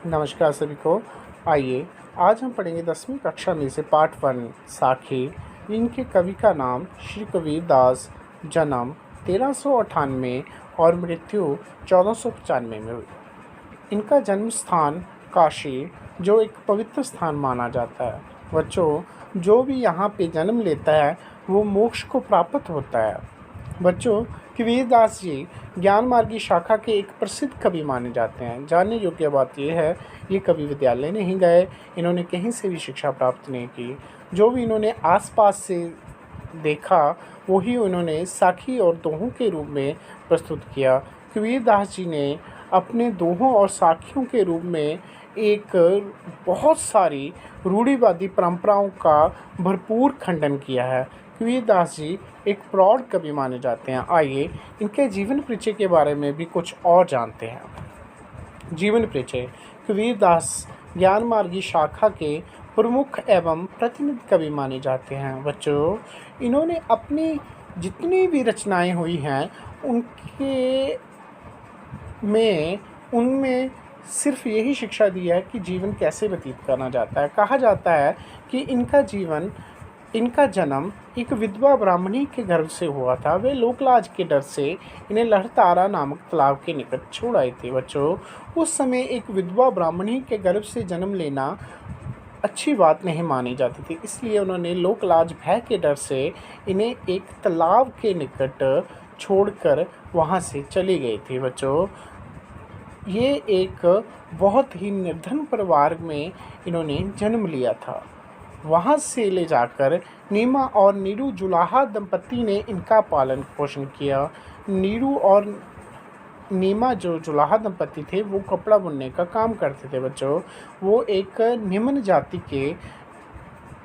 नमस्कार सभी को। आइए आज हम पढ़ेंगे 10वीं कक्षा में से पाठ 1 साखी। इनके कवि का नाम श्री कबीर दास। जन्म 1398 और मृत्यु 1495 में हुई। इनका जन्म स्थान काशी, जो एक पवित्र स्थान माना जाता है। बच्चों, जो भी यहाँ पे जन्म लेता है वो मोक्ष को प्राप्त होता है। बच्चों, कबीरदास जी ज्ञान मार्गी शाखा के एक प्रसिद्ध कवि माने जाते हैं। जानने योग्य बात यह है, ये कभी विद्यालय नहीं गए, इन्होंने कहीं से भी शिक्षा प्राप्त नहीं की। जो भी इन्होंने आसपास से देखा वही उन्होंने साखी और दोहों के रूप में प्रस्तुत किया। कबीरदास जी ने अपने दोहों और साखियों के रूप में एक बहुत सारी रूढ़िवादी परंपराओं का भरपूर खंडन किया है। कबीरदास जी एक प्रौढ़ कवि माने जाते हैं। आइए इनके जीवन परिचय के बारे में भी कुछ और जानते हैं। जीवन परिचय। कबीरदास ज्ञान मार्गी शाखा के प्रमुख एवं प्रतिनिधि कवि माने जाते हैं। बच्चों, इन्होंने अपनी जितनी भी रचनाएं हुई हैं उनमें सिर्फ यही शिक्षा दी है कि जीवन कैसे व्यतीत करना जाता है। कहा जाता है कि इनका जन्म एक विधवा ब्राह्मणी के गर्भ से हुआ था। वे लोकलाज के डर से इन्हें लहरतारा नामक तालाब के निकट छोड़ आए थे। बच्चों, उस समय एक विधवा ब्राह्मणी के गर्भ से जन्म लेना अच्छी बात नहीं मानी जाती थी, इसलिए उन्होंने लोकलाज भय के डर से इन्हें एक तालाब के निकट छोड़कर वहाँ से चली गई थी। बच्चों, ये एक बहुत ही निर्धन परिवार में इन्होंने जन्म लिया था। वहाँ से ले जाकर नीमा और नीरू जुलाहा दंपति ने इनका पालन पोषण किया। नीरू और नीमा जो जुलाहा दंपति थे वो कपड़ा बुनने का काम करते थे। बच्चों, वो एक निम्न जाति के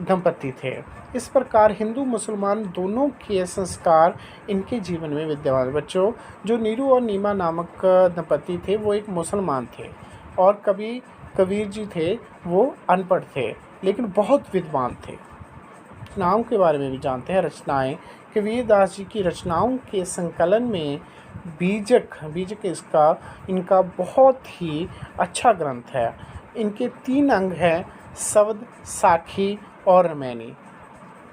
दंपति थे। इस प्रकार हिंदू मुसलमान दोनों के संस्कार इनके जीवन में विद्यमान। बच्चों, जो नीरू और नीमा नामक दंपति थे वो एक मुसलमान थे और कबीर जी थे वो अनपढ़ थे लेकिन बहुत विद्वान थे। रचनाओं के बारे में भी जानते हैं। रचनाएं। कबीरदास जी की रचनाओं के संकलन में बीजक इनका बहुत ही अच्छा ग्रंथ है। इनके 3 अंग हैं, शब्द, साखी और रामायणी।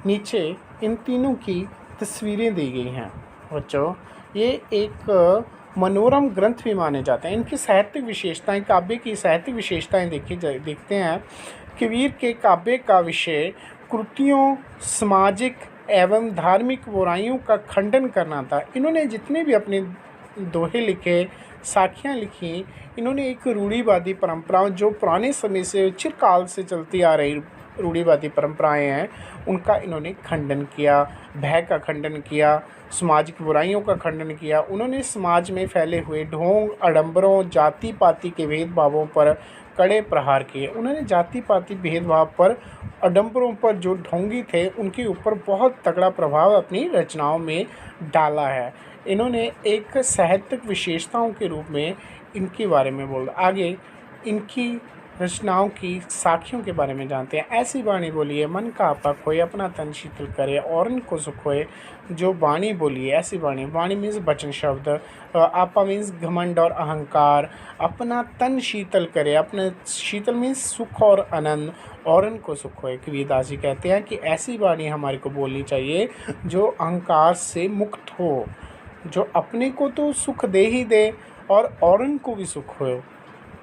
नीचे इन तीनों की तस्वीरें दी गई हैं। बच्चों, ये एक मनोरम ग्रंथ भी माने जाते हैं। इनकी साहित्यिक विशेषताएं, काव्य की साहित्यिक विशेषताएं देखते हैं। कबीर के काव्य का विषय कृतियों, सामाजिक एवं धार्मिक बुराइयों का खंडन करना था। इन्होंने जितने भी अपने दोहे लिखे, साखियाँ लिखी, इन्होंने एक रूढ़िवादी परंपराओं, जो पुराने समय से चिरकाल से चलती आ रही रूढ़िवादी परंपराएं हैं, उनका इन्होंने खंडन किया। भय का खंडन किया, सामाजिक बुराइयों का खंडन किया। उन्होंने समाज में फैले हुए ढोंग, आडंबरों, जाति पाति के भेदभावों पर कड़े प्रहार किए। उन्होंने जाति पाति भेदभाव पर, आडंबरों पर जो ढोंगी थे उनके ऊपर बहुत तगड़ा प्रभाव अपनी रचनाओं में डाला है। इन्होंने एक साहित्यिक विशेषताओं के रूप में इनके बारे में बोला। आगे इनकी रचनाओं की साखियों के बारे में जानते हैं। ऐसी वाणी बोलिए मन का आपा खोए, अपना तन शीतल करे और उनको सुख होए। जो वाणी बोलिए, ऐसी वाणी। वाणी मीन्स वचन शब्द, आपा मीन्स घमंड और अहंकार। अपना तन शीतल करे, अपने शीतल मीन्स सुख और आनंद, और उनको सुख होए। कबीरदास जी कहते हैं कि ऐसी वाणी हमारे को बोलनी चाहिए जो अहंकार से मुक्त हो, जो अपने को तो सुख दे ही दे और औरन को भी सुख हो।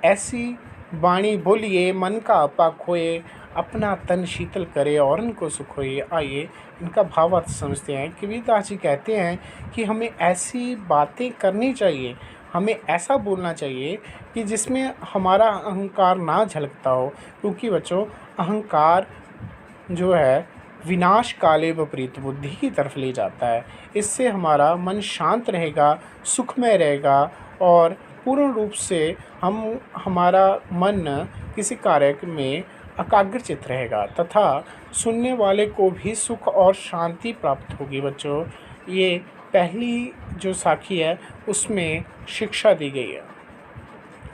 ऐसी वाणी बोलिए मन का आपा खोए, अपना तन शीतल करे और उनको सुख होए। आइए इनका भावार्थ समझते हैं। कबीरदास जी कहते हैं कि हमें ऐसी बातें करनी चाहिए, हमें ऐसा बोलना चाहिए कि जिसमें हमारा अहंकार ना झलकता हो। क्योंकि बच्चों, अहंकार जो है विनाश काले विपरीत बुद्धि की तरफ ले जाता है। इससे हमारा मन शांत रहेगा, सुखमय रहेगा और पूर्ण रूप से हमारा मन किसी कार्य में एकाग्रचित रहेगा तथा सुनने वाले को भी सुख और शांति प्राप्त होगी। बच्चों, ये पहली जो साखी है उसमें शिक्षा दी गई है।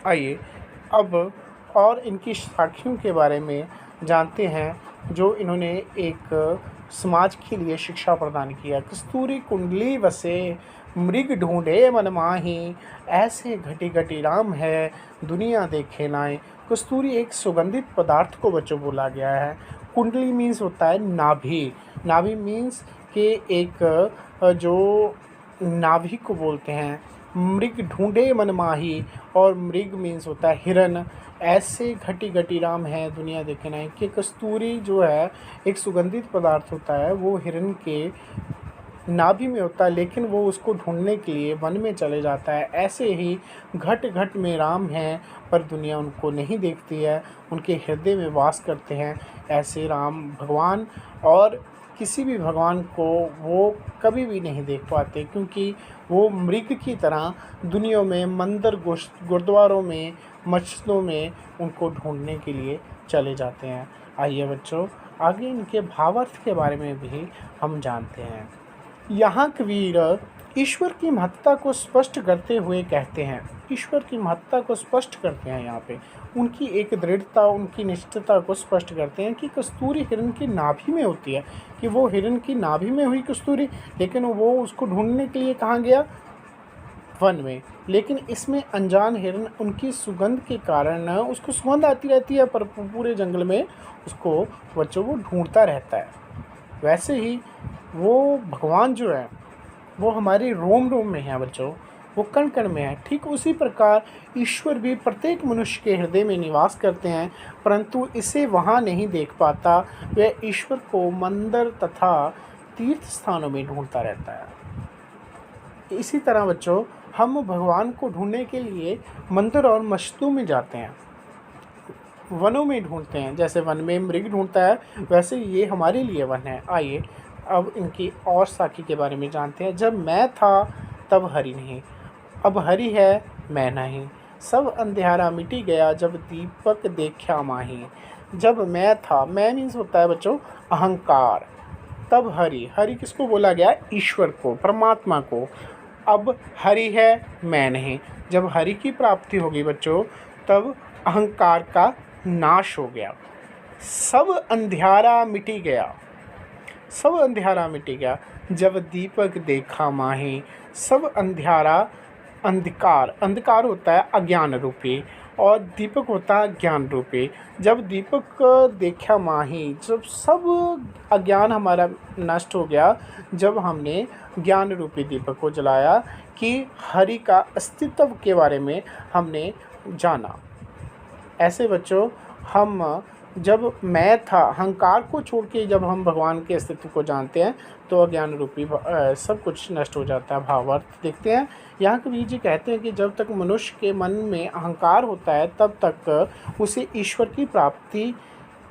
आइए अब और इनकी साखियों के बारे में जानते हैं जो इन्होंने एक समाज के लिए शिक्षा प्रदान किया। कस्तूरी कुंडली वसे मृग ढूंढे मन माही, ऐसे घटी घटी राम है दुनिया देखे नाई। कस्तूरी एक सुगंधित पदार्थ को बच्चों बोला गया है। कुंडली मीन्स होता है नाभि। नाभि मीन्स के एक जो नाभि को बोलते हैं। मृग ढूंढे मन माही, और मृग मीन्स होता है हिरन। ऐसे घटी घटी राम है दुनिया देखे ना, कि कस्तूरी जो है एक सुगंधित पदार्थ होता है, वो हिरन के नाभि में होता है, लेकिन वो उसको ढूंढने के लिए वन में चले जाता है। ऐसे ही घट घट में राम हैं, पर दुनिया उनको नहीं देखती है, उनके हृदय में वास करते हैं। ऐसे राम भगवान और किसी भी भगवान को वो कभी भी नहीं देख पाते, क्योंकि वो मृग की तरह दुनिया में मंदिर गुरुद्वारों में मस्जिदों में उनको ढूंढने के लिए चले जाते हैं। आइए बच्चों, आगे इनके भावार्थ के बारे में भी हम जानते हैं। यहाँ कबीर ईश्वर की महत्ता को स्पष्ट करते हुए कहते हैं, ईश्वर की महत्ता को स्पष्ट करते हैं। यहाँ पे उनकी एक दृढ़ता, उनकी निश्चितता को स्पष्ट करते हैं कि कस्तूरी हिरन की नाभि में होती है, कि वो हिरन की नाभि में हुई कस्तूरी, लेकिन वो उसको ढूंढने के लिए कहाँ गया? वन में। लेकिन इसमें अनजान हिरन उनकी सुगंध के कारण, उसको सुगंध आती रहती है, पर पूरे जंगल में उसको बच्चों वो ढूंढता रहता है। वैसे ही वो भगवान जो है वो हमारे रोम रोम में है बच्चों, वो कण कण में है। ठीक उसी प्रकार ईश्वर भी प्रत्येक मनुष्य के हृदय में निवास करते हैं, परंतु इसे वहाँ नहीं देख पाता। वह ईश्वर को मंदिर तथा तीर्थ स्थानों में ढूंढता रहता है। इसी तरह बच्चों, हम भगवान को ढूंढने के लिए मंदिर और मस्जिदों में जाते हैं, वनों में ढूंढते हैं। जैसे वन में मृग ढूंढता है, वैसे ये हमारे लिए वन है। आइए अब इनकी और साखी के बारे में जानते हैं। जब मैं था तब हरि नहीं, अब हरि है मैं नहीं। सब अंधियारा मिटी गया, जब दीपक देखा माही। जब मैं था, मैं मीन्स होता है बच्चों अहंकार। तब हरि, हरि किसको बोला गया? ईश्वर को, परमात्मा को। अब हरि है मैं नहीं। जब हरि की प्राप्ति होगी बच्चों, तब अहंकार का नाश हो गया। सब अंधियारा मिटी गया, सब अंधियारा मिटी गया, जब दीपक देखा माही। सब अंधियारा, अंधकार, अंधकार होता है अज्ञान रूपी, और दीपक होता है ज्ञान रूपी। जब दीपक देखा माही, जब सब अज्ञान हमारा नष्ट हो गया, जब हमने ज्ञान रूपी दीपक को जलाया, कि हरि का अस्तित्व के बारे में हमने जाना। ऐसे बच्चों, हम जब मैं था, अहंकार को छोड़ के जब हम भगवान के अस्तित्व को जानते हैं, तो अज्ञान रूपी सब कुछ नष्ट हो जाता है। भावार्थ देखते हैं। यहाँ कबीर जी कहते हैं कि जब तक मनुष्य के मन में अहंकार होता है, तब तक उसे ईश्वर की प्राप्ति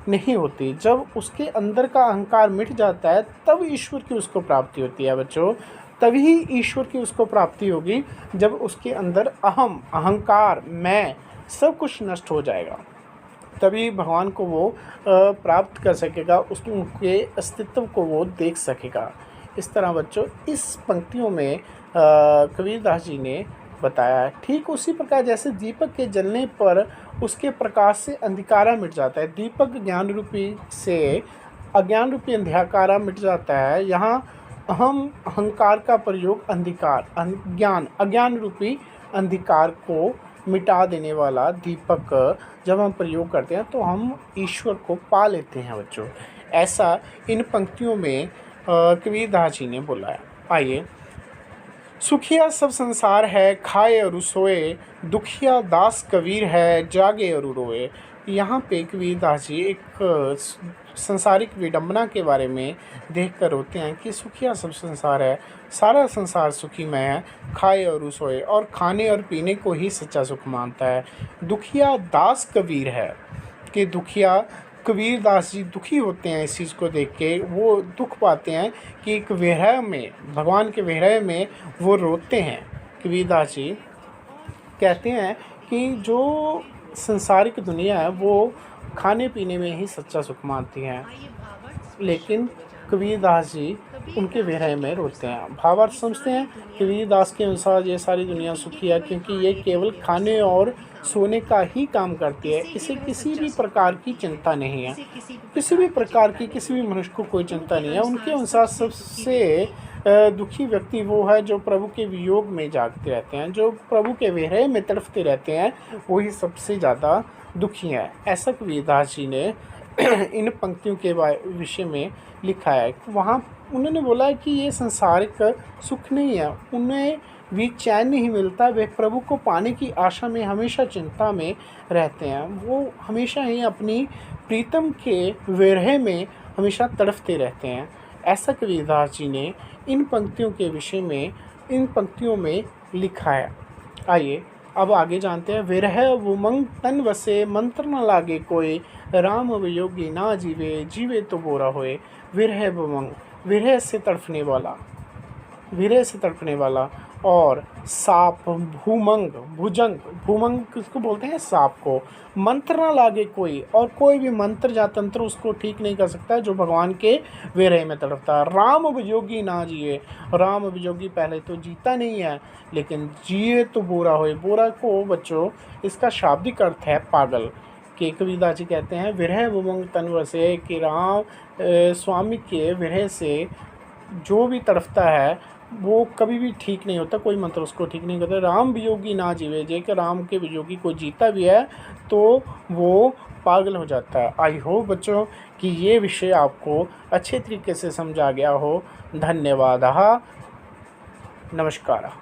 नहीं होती। जब उसके अंदर का अहंकार मिट जाता है, तब ईश्वर की उसको प्राप्ति होती है बच्चों। तभी ईश्वर की उसको प्राप्ति होगी, जब उसके अंदर अहम, अहंकार, मैं, सब कुछ नष्ट हो जाएगा। तभी भगवान को वो प्राप्त कर सकेगा, उनके अस्तित्व को वो देख सकेगा। इस तरह बच्चों, इस पंक्तियों में कबीरदास जी ने बताया। ठीक उसी प्रकार जैसे दीपक के जलने पर उसके प्रकाश से अंधिकारा मिट जाता है, दीपक ज्ञान रूपी से अज्ञान रूपी अंधकारा मिट जाता है। यहाँ अहम, अहंकार का प्रयोग अंधकार, ज्ञान, अज्ञान रूपी अंधकार को मिटा देने वाला दीपक जब हम प्रयोग करते हैं, तो हम ईश्वर को पा लेते हैं बच्चों। ऐसा इन पंक्तियों में कबीरदास जी ने बोला है। आइए, सुखिया सब संसार है, खाए और सोए, दुखिया दास कबीर है, जागे और रोए। यहाँ पे कबीरदास जी एक संसारिक विडंबना के बारे में देखकर होते हैं कि सुखिया सब संसार है, सारा संसार सुखी में है, खाए और सोए, और खाने और पीने को ही सच्चा सुख मानता है। दुखिया दास कबीर है, कि दुखिया कबीरदास जी दुखी होते हैं इस चीज़ को देख के, वो दुख पाते हैं कि एक विरह में, भगवान के विरह में वो रोते हैं। कबीरदास जी कहते हैं कि जो संसारिक दुनिया है वो खाने पीने में ही सच्चा सुख मानती है, लेकिन कबीरदास जी उनके विरह में रोते हैं। भावार्थ समझते हैं। कबीरदास के अनुसार ये सारी दुनिया सुखी है, क्योंकि ये केवल खाने और सोने का ही काम करती है, इसे किसी भी प्रकार की चिंता नहीं है, किसी भी प्रकार की, किसी भी मनुष्य को कोई चिंता नहीं है। उनके अनुसार सबसे दुखी व्यक्ति वो है जो प्रभु के वियोग में जागते रहते हैं, जो प्रभु के विरह में तड़फते रहते हैं, वही सबसे ज़्यादा दुखी हैं। ऐसा कबीरदास जी ने इन पंक्तियों के विषय में लिखा है। वहाँ उन्होंने बोला है कि ये संसारिक सुख नहीं है, उन्हें भी चैन नहीं मिलता, वे प्रभु को पाने की आशा में हमेशा चिंता में रहते हैं, वो हमेशा ही अपनी प्रीतम के विरह में हमेशा तड़फते रहते हैं। ऐसा कबीरदास जी ने इन पंक्तियों के विषय में इन पंक्तियों में लिखा है। आइए अब आगे जानते हैं। विरह उमंग तन वसे, मंत्र न लागे कोई, राम वियोगी ना जीवे, जीवे तो बोरा होए। विरह उमंग, विरह से तड़फने वाला, विरह से तड़पने वाला। और साप भूमंग, भुजंग, भूमंग किसको बोलते हैं? सांप को। मंत्र ना लागे कोई, और कोई भी मंत्र या तंत्र उसको ठीक नहीं कर सकता जो भगवान के विरह में तड़पता है। राम वियोगी ना जिए, राम वियोगी पहले तो जीता नहीं है, लेकिन जिए तो बोरा होए। बोरा को बच्चों इसका शाब्दिक अर्थ है पागल। के कबीरदास जी कहते हैं विरह उमंग तन वसे, कि राम स्वामी के विरह से जो भी तड़फता है वो कभी भी ठीक नहीं होता, कोई मंत्र उसको ठीक नहीं करता। राम वियोगी ना जीवे, जे कि राम के वियोगी कोई जीता भी है तो वो पागल हो जाता है। आई होप बच्चों कि ये विषय आपको अच्छे तरीके से समझा गया हो। धन्यवाद। नमस्कार।